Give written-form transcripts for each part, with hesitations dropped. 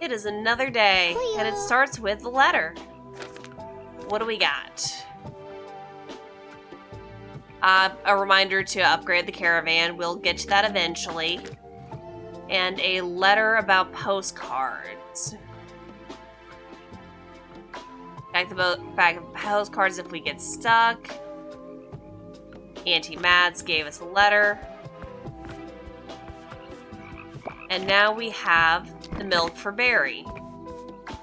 It is another day, and it starts with the letter. What do we got? A reminder to upgrade the caravan. We'll get to that eventually. And a letter about postcards. Back of postcards if we get stuck. Auntie Mads gave us a letter. And now we have the milk for Barry.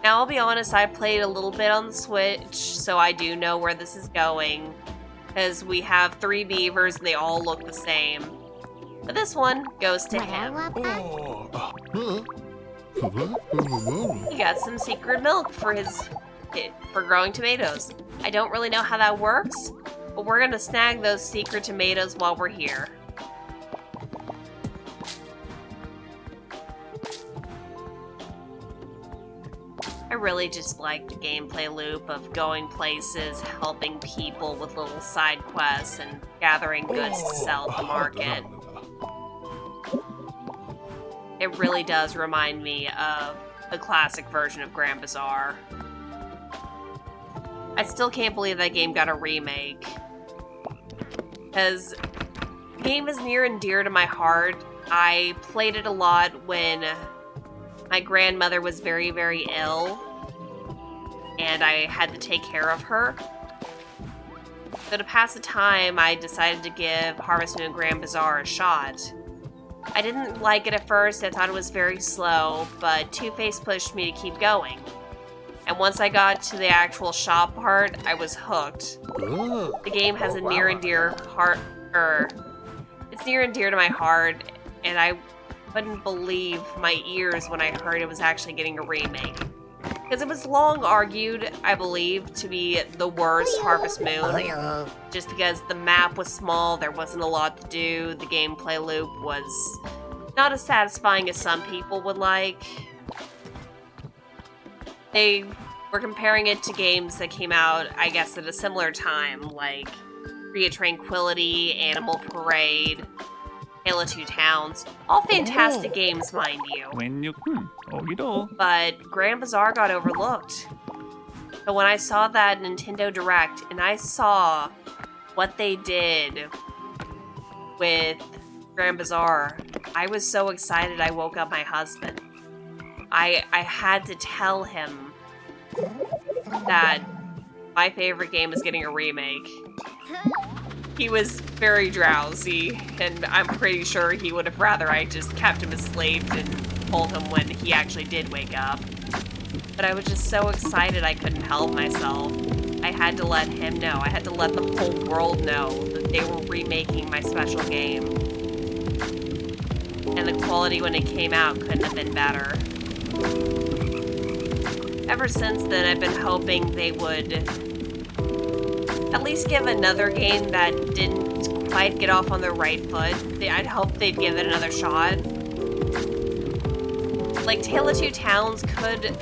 Now, I'll be honest, I played a little bit on the Switch, so I do know where this is going. Because we have 3 beavers and they all look the same. But this one goes to him. He got some secret milk for growing tomatoes. I don't really know how that works, but we're gonna snag those secret tomatoes while we're here. I really just like the gameplay loop of going places, helping people with little side quests, and gathering goods to sell at the market. It really does remind me of the classic version of Grand Bazaar. I still can't believe that game got a remake. Because the game is near and dear to my heart. I played it a lot when my grandmother was very, very ill, and I had to take care of her. So to pass the time, I decided to give Harvest Moon Grand Bazaar a shot. I didn't like it at first, I thought it was very slow, but Two-Face pushed me to keep going. And once I got to the actual shop part, I was hooked. The game has a near and dear it's near and dear to my heart, and I couldn't believe my ears when I heard it was actually getting a remake. Because it was long argued, I believe, to be the worst Harvest Moon. Just because the map was small, there wasn't a lot to do, the gameplay loop was not as satisfying as some people would like. They were comparing it to games that came out, I guess, at a similar time, like Tree of Tranquility, Animal Parade, Tale of Two Towns. All fantastic games, mind you. But Grand Bazaar got overlooked. But when I saw that Nintendo Direct, and I saw what they did with Grand Bazaar, I was so excited I woke up my husband. I had to tell him that my favorite game is getting a remake. He was very drowsy, and I'm pretty sure he would have rather I just kept him asleep and told him when he actually did wake up. But I was just so excited I couldn't help myself. I had to let him know. I had to let the whole world know that they were remaking my special game. And the quality when it came out couldn't have been better. Ever since then, I've been hoping they would at least give another game that didn't quite get off on the right foot. I'd hope they'd give it another shot. Like, Tale of Two Towns could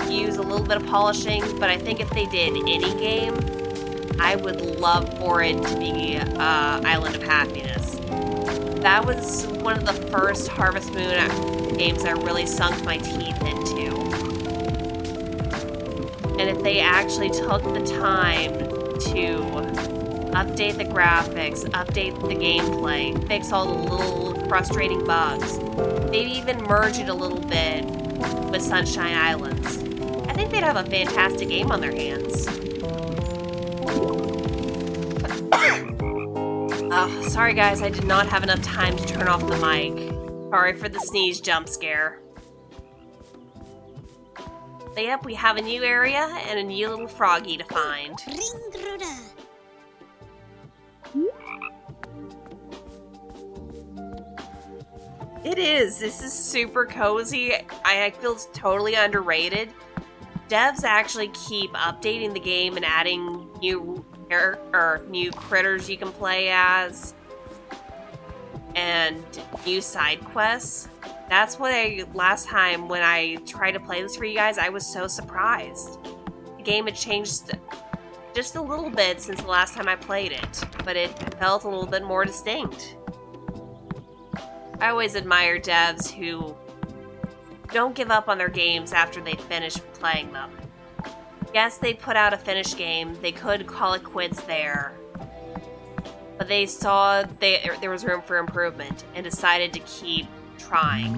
use a little bit of polishing, but I think if they did any game, I would love for it to be Island of Happiness. That was one of the first Harvest Moon games I really sunk my teeth into. And if they actually took the time to update the graphics, update the gameplay, fix all the little frustrating bugs, maybe even merge it a little bit with Sunshine Islands, I think they'd have a fantastic game on their hands. Oh, sorry guys, I did not have enough time to turn off the mic. Sorry for the sneeze jump scare. But yep, we have a new area and a new little froggy to find. It is. This is super cozy. I feel it's totally underrated. Devs actually keep updating the game and adding new critters you can play as, and new side quests. That's what last time when I tried to play this for you guys, I was so surprised. The game had changed just a little bit since the last time I played it, but it felt a little bit more distinct. I always admire devs who don't give up on their games after they finish playing them. Yes, they put out a finished game. They could call it quits there. But they saw there was room for improvement and decided to keep trying.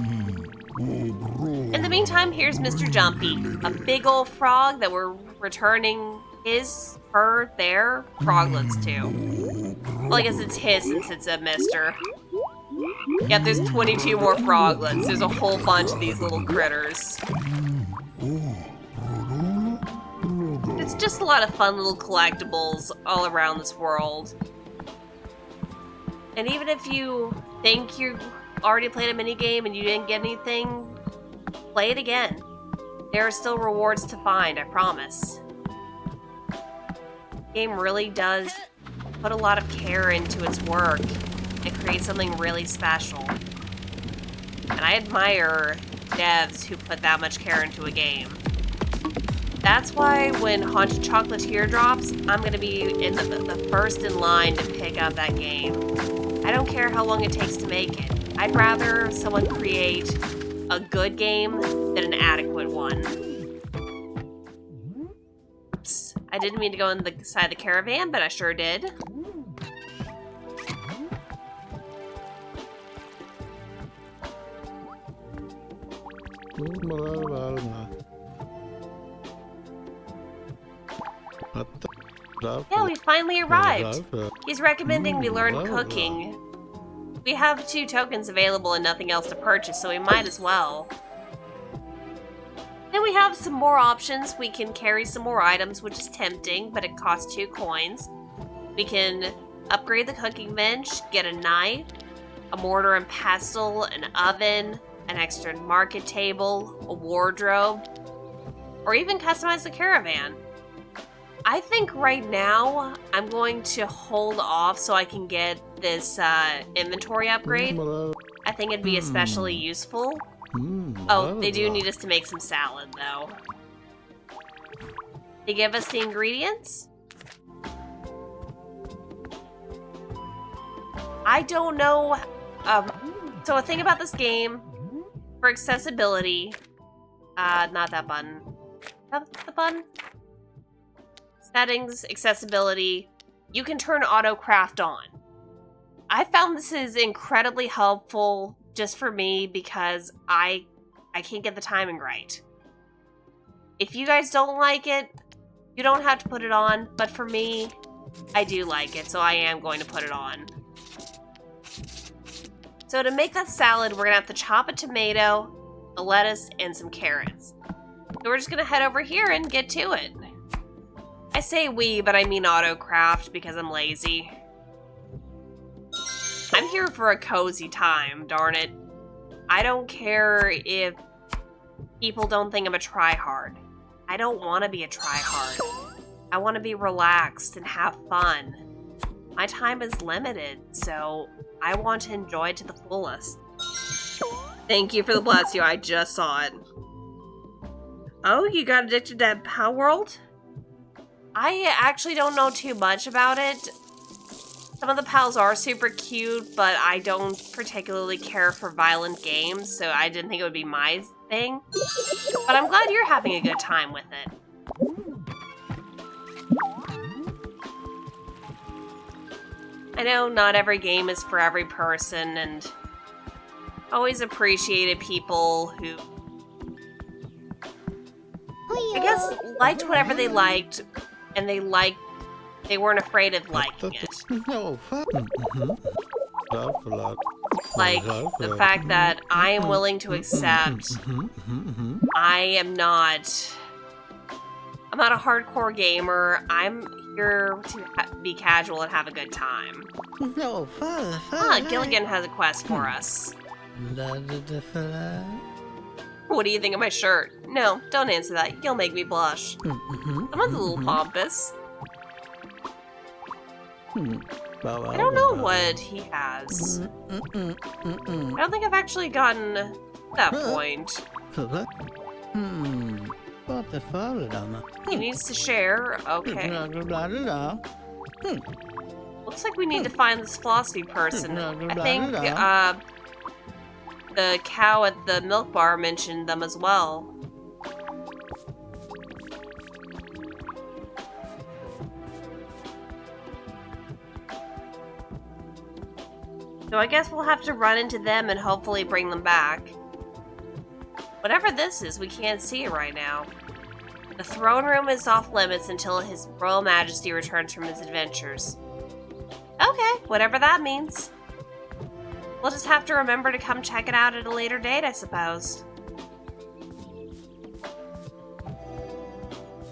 In the meantime, here's Mr. Jumpy, a big old frog that we're returning their froglets to. Well, I guess it's his since it's a mister. Yeah, there's 22 more froglets. There's a whole bunch of these little critters. It's just a lot of fun little collectibles all around this world. And even if you think you already played a minigame and you didn't get anything, play it again. There are still rewards to find, I promise. The game really does put a lot of care into its work and create something really special. And I admire devs who put that much care into a game. That's why when Haunted Chocolatier drops, I'm going to be in the first in line to pick up that game. I don't care how long it takes to make it. I'd rather someone create a good game than an adequate one. Oops, I didn't mean to go on the side of the caravan, but I sure did. Yeah, we finally arrived. He's recommending we learn cooking. We have 2 tokens available and nothing else to purchase, so we might as well. Then we have some more options. We can carry some more items, which is tempting, but it costs 2 coins. We can upgrade the cooking bench, get a knife, a mortar and pestle, an oven, an extra market table, a wardrobe, or even customize the caravan. I think right now I'm going to hold off so I can get this inventory upgrade. I think it'd be especially useful. Oh, they do need us to make some salad though. They give us the ingredients. I don't know. So a thing about this game, for accessibility, not that button. That's the button. Settings, accessibility, you can turn AutoCraft on. I found this is incredibly helpful just for me because I can't get the timing right. If you guys don't like it, you don't have to put it on, but for me, I do like it, so I am going to put it on. So to make that salad, we're gonna have to chop a tomato, a lettuce, and some carrots. So we're just gonna head over here and get to it. I say we, but I mean AutoCraft because I'm lazy. I'm here for a cozy time, darn it. I don't care if people don't think I'm a tryhard. I don't want to be a tryhard. I want to be relaxed and have fun. My time is limited, so I want to enjoy it to the fullest. Thank you for the bless you, I just saw it. Oh, you got addicted to Pow World? I actually don't know too much about it. Some of the pals are super cute, but I don't particularly care for violent games, so I didn't think it would be my thing. But I'm glad you're having a good time with it. I know not every game is for every person, and always appreciated people who, I guess, liked whatever they liked, and they weren't afraid of liking it. Like, the fact that I am willing to accept I'm not a hardcore gamer. I'm here to be casual and have a good time. Gilligan has a quest for us. What do you think of my shirt? No, don't answer that. You'll make me blush. Someone's a little pompous. I don't know what he has. I don't think I've actually gotten to that point. He needs to share. Okay. Looks like we need to find this philosophy person. I think, the cow at the milk bar mentioned them as well. So I guess we'll have to run into them and hopefully bring them back. Whatever this is, we can't see it right now. The throne room is off limits until His Royal Majesty returns from his adventures. Okay, whatever that means. We'll just have to remember to come check it out at a later date, I suppose.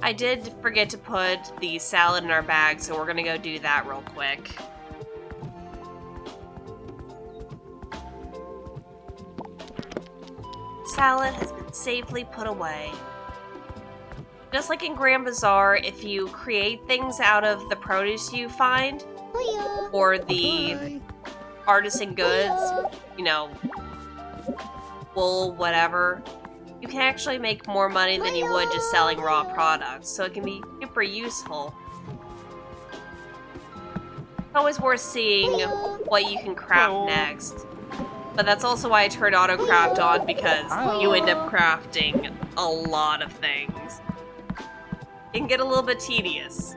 I did forget to put the salad in our bag, so we're gonna go do that real quick. Salad has been safely put away. Just like in Grand Bazaar, if you create things out of the produce you find, or the artisan goods, you know, wool, whatever, you can actually make more money than you would just selling raw products, so it can be super useful. It's always worth seeing what you can craft next. But that's also why I turned auto-craft on, because you end up crafting a lot of things. It can get a little bit tedious.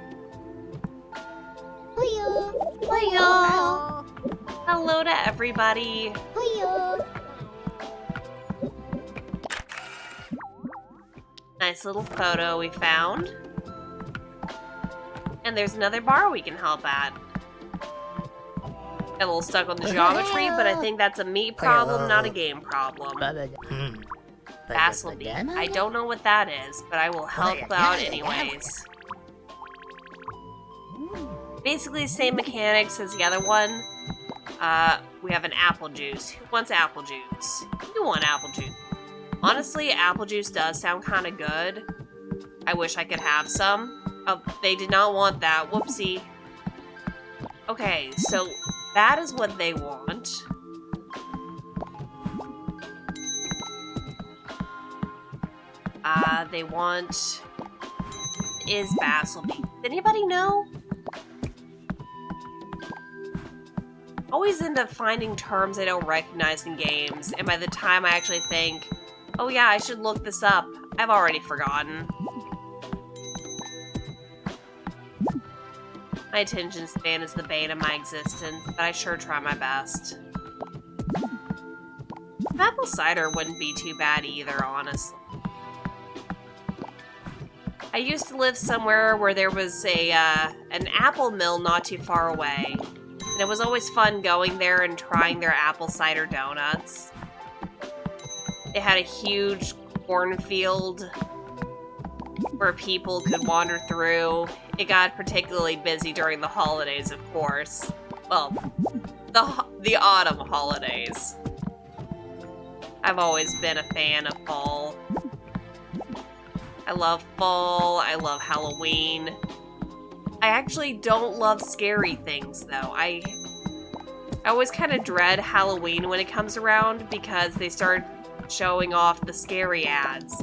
Hello to everybody. Nice little photo we found. And there's another bar we can help at. Got a little stuck on the geometry, but I think that's a meat problem, not a game problem. Basil beef. I don't know what that is, but I will help out anyways. Basically the same mechanics as the other one. We have an apple juice. Who wants apple juice? You want apple juice. Honestly, apple juice does sound kind of good. I wish I could have some. Oh, they did not want that. Whoopsie. Okay, so that is what they want. They want... is basil beef. Does anybody know? Always end up finding terms I don't recognize in games, and by the time I actually think, oh yeah, I should look this up, I've already forgotten. My attention span is the bane of my existence, but I sure try my best. Apple cider wouldn't be too bad either, honestly. I used to live somewhere where there was an apple mill not too far away. And it was always fun going there and trying their apple cider donuts. It had a huge cornfield where people could wander through. It got particularly busy during the holidays, of course. Well, the autumn holidays. I've always been a fan of fall. I love fall, I love Halloween. I actually don't love scary things, though. I always kind of dread Halloween when it comes around because they start showing off the scary ads.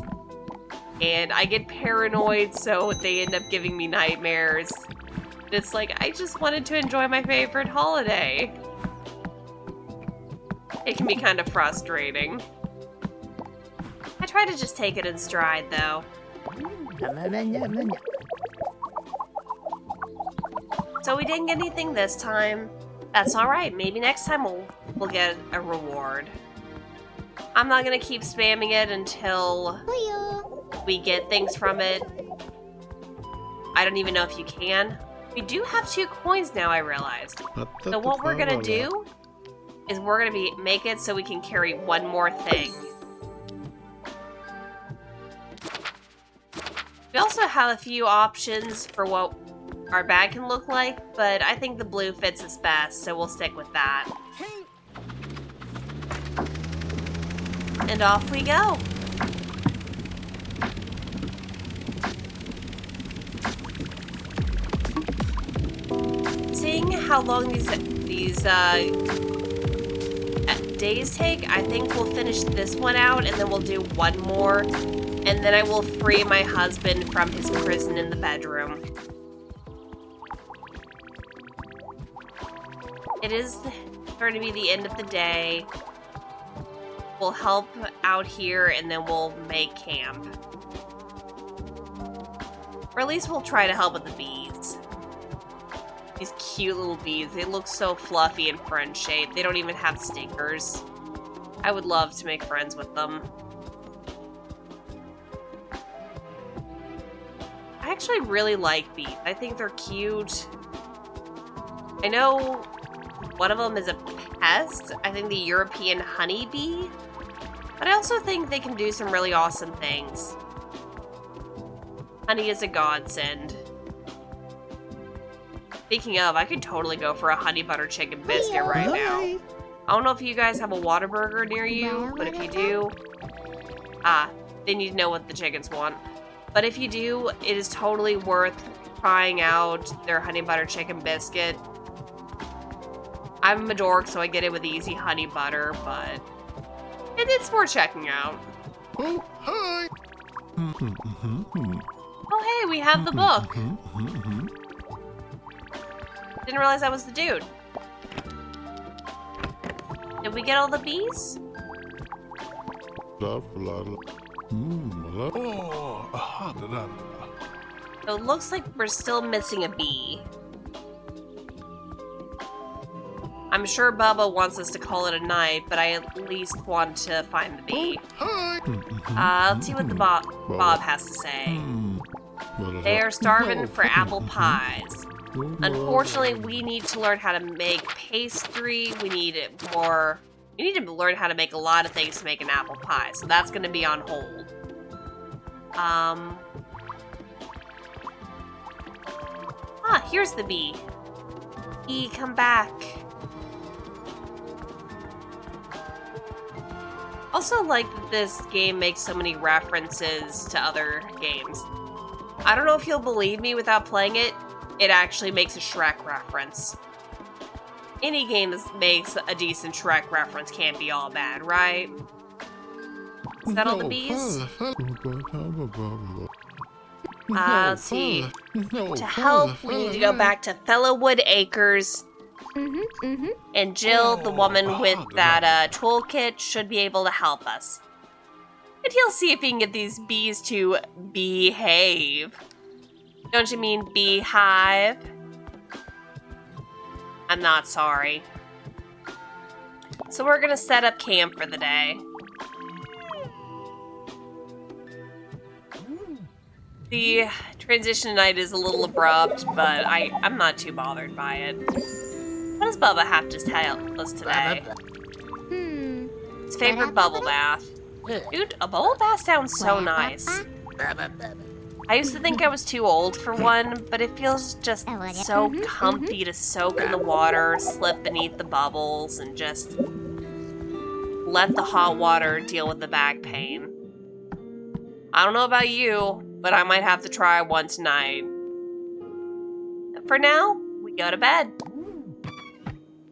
And I get paranoid, so they end up giving me nightmares. It's like, I just wanted to enjoy my favorite holiday. It can be kind of frustrating. I try to just take it in stride, though. So we didn't get anything this time. That's alright, maybe next time we'll get a reward. I'm not gonna keep spamming it until we get things from it. I don't even know if you can. We do have 2 coins now, I realized. So what we're gonna do is we're gonna make it so we can carry one more thing. We also have a few options for what our bag can look like, but I think the blue fits us best, so we'll stick with that. And off we go. Seeing how long these days take, I think we'll finish this one out, and then we'll do one more, and then I will free my husband from his prison in the bedroom. It is going to be the end of the day. We'll help out here, and then we'll make camp. Or at least we'll try to help with the bees. These cute little bees. They look so fluffy and friend-shaped. They don't even have stinkers. I would love to make friends with them. I actually really like bees. I think they're cute. I know one of them is a pest. I think the European honeybee. But I also think they can do some really awesome things. Honey is a godsend. Speaking of, I could totally go for a honey butter chicken biscuit right now. I don't know if you guys have a Whataburger near you, but if you do, they need to know what the chickens want. But if you do, it is totally worth trying out their honey butter chicken biscuit. I'm a dork, so I get it with easy honey butter, but it's worth checking out. Oh, hi! Oh, hey, we have the book. Didn't realize that was the dude. Did we get all the bees? So it looks like we're still missing a bee. I'm sure Bubba wants us to call it a night, but I at least want to find the bee. Let's see what the Bob has to say. They are starving for apple pies. Unfortunately, we need to learn how to make pastry. We need to learn how to make a lot of things to make an apple pie. So that's going to be on hold. Here's the bee. Bee, come back. Also like that this game makes so many references to other games. I don't know if you'll believe me without playing it. It actually makes a Shrek reference. Any game that makes a decent Shrek reference can't be all bad, right? Is that all the bees? Let's see. To help, we need to go back to Fellowwood Acres. And Jill, the woman with that toolkit, should be able to help us. And he'll see if he can get these bees to behave. Don't you mean beehive? I'm not sorry. So we're gonna set up camp for the day. The transition tonight is a little abrupt, but I'm not too bothered by it. What does Bubba have to tell us today? His favorite bubble bath. Dude, a bubble bath sounds so nice. I used to think I was too old for one, but it feels just so comfy to soak in the water, slip beneath the bubbles, and just let the hot water deal with the back pain. I don't know about you, but I might have to try one tonight. For now, we go to bed.